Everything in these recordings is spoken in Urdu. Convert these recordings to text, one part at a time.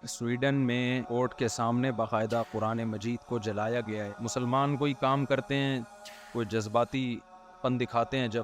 سویڈن میں کورٹ کے سامنے باقاعدہ قرآن مجید کو جلایا گیا ہے۔ مسلمان کوئی کام کرتے ہیں، کوئی جذباتی پن دکھاتے ہیں جب،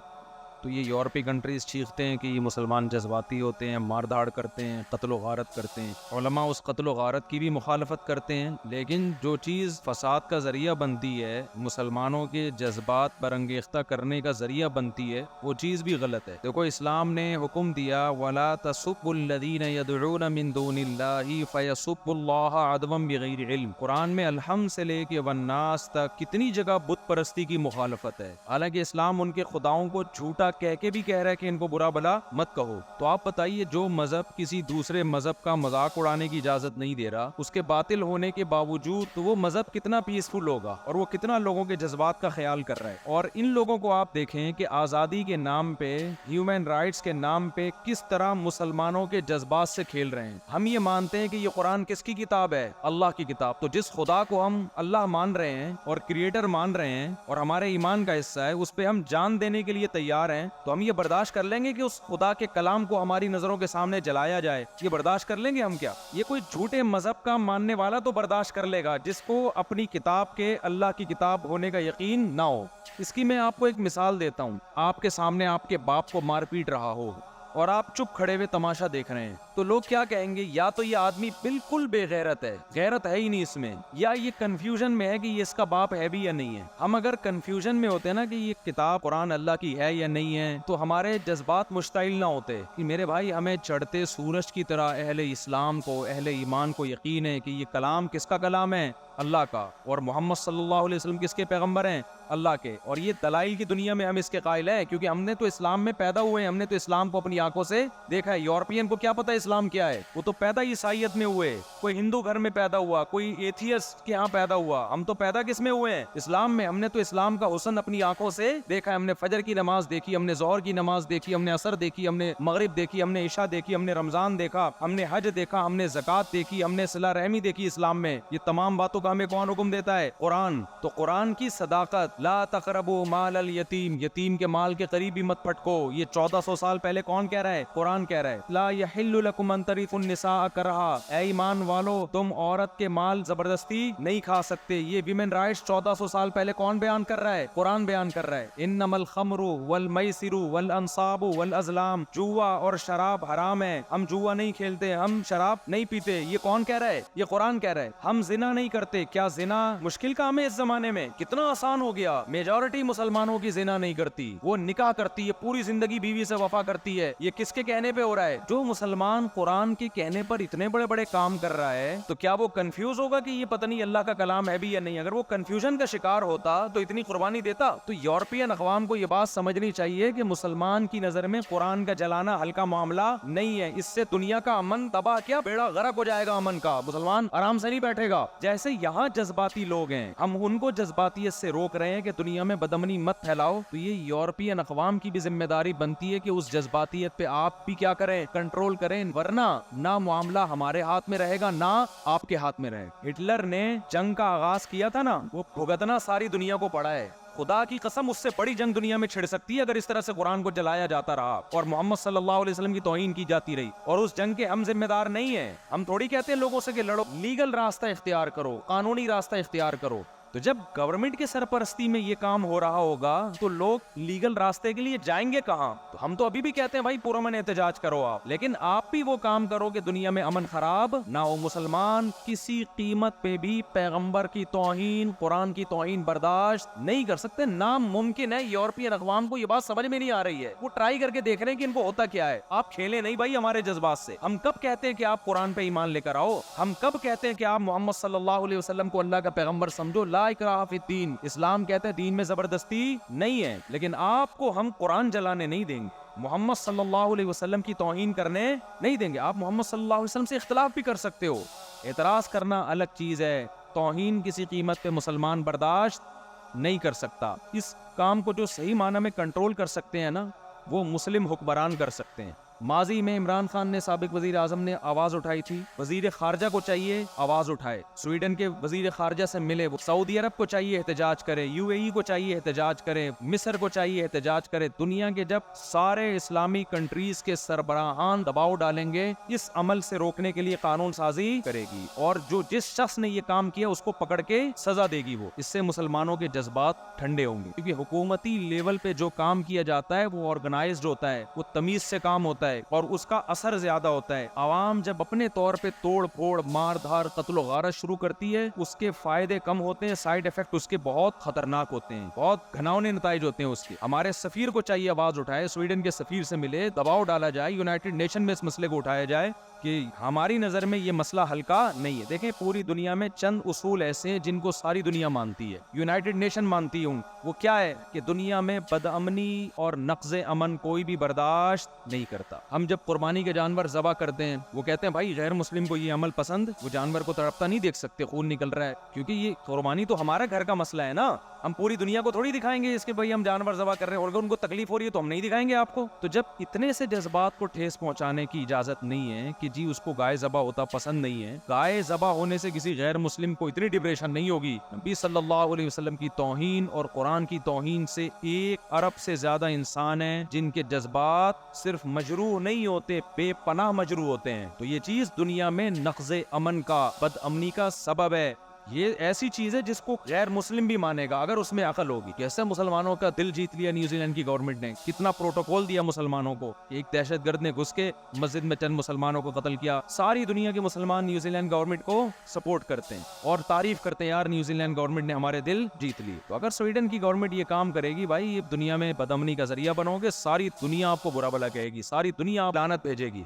تو یہ یورپی کنٹریز چیختے ہیں کہ یہ مسلمان جذباتی ہوتے ہیں، مار دھاڑ کرتے ہیں، قتل و غارت کرتے ہیں۔ علماء اس قتل و غارت کی بھی مخالفت کرتے ہیں، لیکن جو چیز فساد کا ذریعہ بنتی ہے، مسلمانوں کے جذبات پر انگیختہ کرنے کا ذریعہ بنتی ہے، وہ چیز بھی غلط ہے۔ دیکھو اسلام نے حکم دیا وَلَا تَسُبُّوا الَّذِينَ يَدْعُونَ مِن دُونِ اللَّهِ فَيَسُبُّوا اللَّهَ عَدْوًا بِغَيْرِ علم۔ قرآن میں الحمد سے لے کے والناس تک کتنی جگہ بت پرستی کی مخالفت ہے، حالانکہ اسلام ان کے خداؤں کو جھوٹا کہہ کے بھی کہہ رہا ہے کہ ان کو برا بلا مت کہو۔ تو آپ بتائیے، جو مذہب کسی دوسرے مذہب کا مذاق اڑانے کی اجازت نہیں دے رہا، اس کے باطل ہونے کے باوجود تو وہ مذہب کتنا پیسفل ہوگا اور وہ کتنا لوگوں کے جذبات کا خیال کر رہا ہے۔ اور ان لوگوں کو آپ دیکھیں کہ آزادی کے نام پہ، ہیومن رائٹس کے نام پہ کس طرح مسلمانوں کے جذبات سے کھیل رہے ہیں۔ ہم یہ مانتے ہیں کہ یہ قرآن کس کی کتاب ہے؟ اللہ کی کتاب۔ تو جس خدا کو ہم اللہ مان رہے ہیں اور کریٹر مان رہے ہیں اور ہمارے ایمان کا حصہ ہے، اس پہ ہم جان دینے کے لیے تیار ہیں، تو ہم یہ برداشت کر لیں گے کہ اس خدا کے کلام کو ہماری نظروں کے سامنے جلایا جائے؟ یہ برداشت کر لیں گے ہم کیا؟ یہ کوئی جھوٹے مذہب کا ماننے والا تو برداشت کر لے گا جس کو اپنی کتاب کے اللہ کی کتاب ہونے کا یقین نہ ہو۔ اس کی میں آپ کو ایک مثال دیتا ہوں۔ آپ کے سامنے آپ کے باپ کو مار پیٹ رہا ہو اور آپ چپ کھڑے ہوئے تماشا دیکھ رہے ہیں، تو لوگ کیا کہیں گے؟ یا تو یہ آدمی بالکل بے غیرت ہے، غیرت ہے ہی نہیں اس میں، یا یہ کنفیوژن میں ہے کہ یہ اس کا باپ ہے بھی یا نہیں ہے۔ ہم اگر کنفیوژن میں ہوتے نا کہ یہ کتاب قرآن اللہ کی ہے یا نہیں ہے، تو ہمارے جذبات مشتعل نہ ہوتے کہ میرے بھائی ہمیں چڑھتے سورج کی طرح اہل اسلام کو، اہل ایمان کو یقین ہے کہ یہ کلام کس کا کلام ہے؟ اللہ کا۔ اور محمد صلی اللہ علیہ وسلم کس کے پیغمبر ہیں؟ اللہ کے۔ اور یہ دلائل کی دنیا میں ہم اس کے قائل ہیں کیونکہ ہم نے تو اسلام میں پیدا ہوئے ہیں، ہم نے تو اسلام کو اپنی آنکھوں سے دیکھا ہے۔ یورپین کو کیا پتا اسلام کیا ہے؟ وہ تو پیدا عیسائیت میں ہوئے، کوئی ہندو گھر میں پیدا ہوا، کوئی ایتھیسٹ کے ہاں پیدا ہوا۔ ہم تو پیدا کس میں ہوئے ہیں؟ اسلام میں۔ ہم نے تو اسلام کا حسن اپنی آنکھوں سے دیکھا ہے۔ ہم نے فجر کی نماز دیکھی، ہم نے ظہر کی نماز دیکھی، ہم نے عصر دیکھی، ہم نے مغرب دیکھی، ہم نے عشاء دیکھی، ہم نے رمضان دیکھا، ہم نے حج دیکھا، ہم نے زکوٰۃ دیکھی، ہم نے صلہ رحمی دیکھی اسلام میں۔ یہ تمام باتوں کا ہمیں کون حکم دیتا ہے؟ قرآن۔ تو قرآن کی صداقت، لا تقربوا مال الیتیم، یتیم کے مال کے قریب بھی مت پھٹکو، یہ 1400 سال پہلے کون کہہ رہا ہے؟ قرآن کہہ رہا ہے۔ لا یحل لکم ان ترثوا النساء کرہا، اے ایمان والو تم عورت کے مال زبردستی نہیں کھا سکتے، یہ ویمن رائٹس 1400 سال پہلے کون بیان کر رہا ہے؟ قرآن بیان کر رہا ہے۔ انما الخمر والمیسر والانصاب والازلام، جوا اور شراب حرام ہے، ہم جوا نہیں کھیلتے، ہم شراب نہیں پیتے، یہ کون کہہ رہا ہے؟ یہ قرآن کہہ رہا ہے۔ ہم زنا نہیں کرتے، کیا زنا مشکل کام ہے اس زمانے میں؟ کتنا آسان ہو گیا، میجورٹی مسلمانوں کی زنا نہیں کرتی، وہ نکاح کرتی ہے، پوری زندگی بیوی سے وفا کرتی ہے۔ یہ کس کے کہنے پہ ہو رہا ہے؟ جو مسلمان قرآن کے کہنے پر اتنے بڑے بڑے کام کر رہا ہے، تو کیا وہ کنفیوز ہوگا کہ یہ پتہ نہیں اللہ کا کلام ہے بھی یا نہیں؟ اگر وہ کنفیوژن کا شکار ہوتا تو اتنی قربانی دیتا؟ تو یورپین اقوام کو یہ بات سمجھنی چاہیے کہ مسلمان کی نظر میں قرآن کا جلانا ہلکا معاملہ نہیں ہے، اس سے دنیا کا امن تباہ، کیا بیڑا غرق ہو جائے گا امن کا، مسلمان آرام سے نہیں بیٹھے گا۔ جیسے یہاں جذباتی لوگ ہیں، ہم ان کو جذباتیت سے روک رہے ہیں کہ دنیا میں بدامنی مت پھیلاؤ، تو یہ یورپین اقوام کی بھی ذمہ داری بنتی ہے کہ اس جذباتیت پہ آپ بھی کیا کریں؟ کنٹرول کریں، ورنہ نہ معاملہ ہمارے ہاتھ میں رہے گا نہ آپ کے ہاتھ میں رہے گا۔ ہٹلر نے جنگ کا آغاز کیا تھا نا، وہ بھگتنا ساری دنیا کو پڑا ہے۔ خدا کی قسم اس سے بڑی جنگ دنیا میں چھڑ سکتی ہے اگر اس طرح سے قرآن کو جلایا جاتا رہا اور محمد صلی اللہ علیہ وسلم کی توہین کی جاتی رہی، اور اس جنگ کے ہم ذمہ دار نہیں ہیں۔ ہم تھوڑی کہتے ہیں لوگوں سے کہ لڑو، لیگل راستہ اختیار کرو، قانونی راستہ اختیار کرو۔ تو جب گورنمنٹ کی سرپرستی میں یہ کام ہو رہا ہوگا تو لوگ لیگل راستے کے لیے جائیں گے کہاں؟ تو ہم تو ابھی بھی کہتے ہیں بھائی پرامن احتجاج کرو آپ، لیکن آپ بھی وہ کام کرو کہ دنیا میں امن خراب نہ ہو۔ مسلمان کسی قیمت پہ بھی پیغمبر کی توہین، قرآن کی توہین برداشت نہیں کر سکتے، ناممکن ہے۔ یورپین اقوام کو یہ بات سمجھ میں نہیں آ رہی ہے، وہ ٹرائی کر کے دیکھ رہے ہیں کہ ان کو ہوتا کیا ہے۔ آپ کھیلے نہیں بھائی ہمارے جذبات سے۔ ہم کب کہتے ہیں کہ آپ قرآن پہ ایمان لے کر آؤ؟ ہم کب کہتے ہیں کہ آپ محمد صلی اللہ علیہ وسلم کو اللہ کا پیغمبر سمجھو؟ لا اکراہ فی الدین، اسلام کہتا ہے دین میں زبردستی نہیں ہے، لیکن آپ کو ہم قرآن جلانے نہیں دیں گے، محمد صلی اللہ علیہ وسلم کی توہین کرنے نہیں دیں گے۔ آپ محمد صلی اللہ علیہ وسلم سے اختلاف بھی کر سکتے ہو، اعتراض کرنا الگ چیز ہے، توہین کسی قیمت پہ مسلمان برداشت نہیں کر سکتا۔ اس کام کو جو صحیح معنی میں کنٹرول کر سکتے ہیں نا، وہ مسلم حکمران کر سکتے ہیں۔ ماضی میں عمران خان نے سابق وزیر اعظم نے آواز اٹھائی تھی, وزیر خارجہ کو چاہیے آواز اٹھائے, سویڈن کے وزیر خارجہ سے ملے, وہ سعودی عرب کو چاہیے احتجاج کرے, یو اے ای کو چاہیے احتجاج کرے, مصر کو چاہیے احتجاج کرے. دنیا کے جب سارے اسلامی کنٹریز کے سربراہان دباؤ ڈالیں گے, اس عمل سے روکنے کے لیے قانون سازی کرے گی, اور جو جس شخص نے یہ کام کیا اس کو پکڑ کے سزا دے گی. وہ اس سے مسلمانوں کے جذبات ٹھنڈے ہوں گے, کیونکہ حکومتی لیول پہ جو کام کیا جاتا ہے وہ آرگنائزڈ ہوتا ہے, وہ تمیز سے کام ہوتا ہے اور اس کا اثر زیادہ ہوتا ہے. عوام جب اپنے طور پہ توڑ پھوڑ, مار دھار, قتل و غارت شروع کرتی ہے, اس کے فائدے کم ہوتے ہیں, سائیڈ افیکٹ اس کے بہت خطرناک ہوتے ہیں, بہت گھناؤنے نتائج ہوتے ہیں اس کے. ہمارے سفیر کو چاہیے آواز اٹھائے, سویڈن کے سفیر سے ملے, دباؤ ڈالا جائے, یونائٹڈ نیشن میں اس مسئلے کو اٹھایا جائے کہ ہماری نظر میں یہ مسئلہ ہلکا نہیں ہے. دیکھیں پوری دنیا میں چند اصول ایسے ہیں جن کو ساری دنیا مانتی ہے, یونائٹڈ نیشن مانتی ہے. وہ کیا ہے کہ دنیا میں بد امنی اور نقض امن کوئی بھی برداشت نہیں کرتا. ہم جب قربانی کے جانور ذبح کرتے ہیں, وہ کہتے ہیں بھائی غیر مسلم کو یہ عمل پسند, وہ جانور کو تڑپتا نہیں دیکھ سکتے, خون نکل رہا ہے, کیونکہ یہ قربانی تو ہمارا گھر کا مسئلہ ہے نا. ہم پوری دنیا کو تھوڑی دکھائیں گے اس کے بھائی ہم جانور ذبح کر رہے ہیں, اور اگر ان کو تکلیف ہو رہی ہے تو ہم نہیں دکھائیں گے آپ کو. تو جب اتنے سے جذبات کو ٹھیس پہنچانے کی اجازت نہیں ہے کہ جی اس کو گائے ذبح ہوتا پسند نہیں ہے, گائے ذبح ہونے سے کسی غیر مسلم کو اتنی ڈپریشن نہیں ہوگی. نبی صلی اللہ علیہ وسلم کی توہین اور قرآن کی توہین سے 1 ارب سے زیادہ انسان ہیں جن کے جذبات صرف مجروح نہیں ہوتے, بے پناہ مجروح ہوتے ہیں. تو یہ چیز دنیا میں نقض امن کا, بد امنی کا سبب ہے. یہ ایسی چیز ہے جس کو غیر مسلم بھی مانے گا اگر اس میں عقل ہوگی. کیسے مسلمانوں کا دل جیت لیا نیوزی لینڈ کی گورنمنٹ نے, کتنا پروٹوکول دیا مسلمانوں کو. ایک دہشت گرد نے گھس کے مسجد میں چند مسلمانوں کو قتل کیا. ساری دنیا کے مسلمان نیوزی لینڈ گورنمنٹ کو سپورٹ کرتے ہیں اور تعریف کرتے ہیں, یار نیوزی لینڈ گورنمنٹ نے ہمارے دل جیت لی. تو اگر سویڈن کی گورنمنٹ یہ کام کرے گی, بھائی دنیا میں بد امنی کا ذریعہ بنو گے, ساری دنیا آپ کو برا بھلا کہے گی, ساری دنیا آپ لعنت بھیجے گی.